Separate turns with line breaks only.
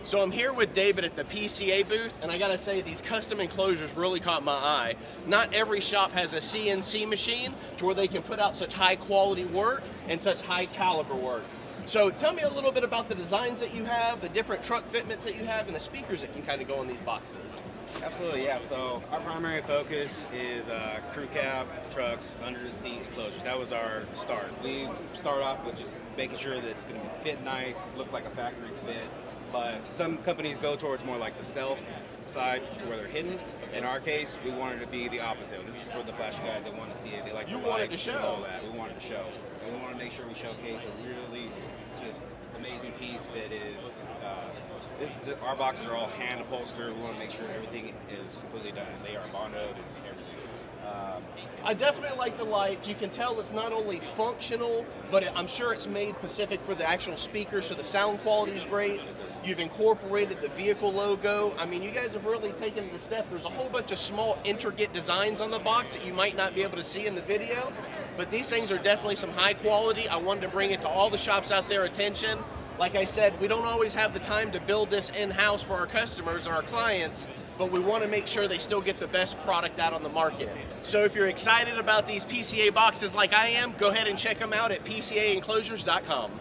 So I'm here with David at the PCA booth, and I gotta say, these custom enclosures really caught my eye. Not every shop has a CNC machine to where they can put out such high quality work and such high caliber work. So tell me a little bit about the designs that you have, the different truck fitments that you have, and the speakers that can kind of go in these boxes.
Absolutely, yeah. So our primary focus is crew cab, trucks, under the seat enclosures. That was our start. We start off with just making sure that it's going to fit nice, look like a factory fit. But some companies go towards more like the stealth side to where they're hidden. In our case, we wanted to be the opposite. This is for the flashy guys that want to see it. They like
you
the
wanted
lights
to show.
and all that. We wanted to show. And we want to make sure we showcase a really just amazing piece that is. Our boxes are all hand upholstered. We want to make sure everything is completely done. They are bondoed and everything.
I definitely like the lights. You can tell it's not only functional, but I'm sure it's made specific for the actual speaker, so the sound quality is great. You've incorporated the vehicle logo. I mean, you guys have really taken the step. There's a whole bunch of small intricate designs on the box that you might not be able to see in the video, but these things are definitely some high quality. I wanted to bring it to all the shops out there attention. Like I said, we don't always have the time to build this in-house for our customers or our clients, but we want to make sure they still get the best product out on the market. So if you're excited about these PCA boxes like I am, go ahead and check them out at PCA Enclosures.com.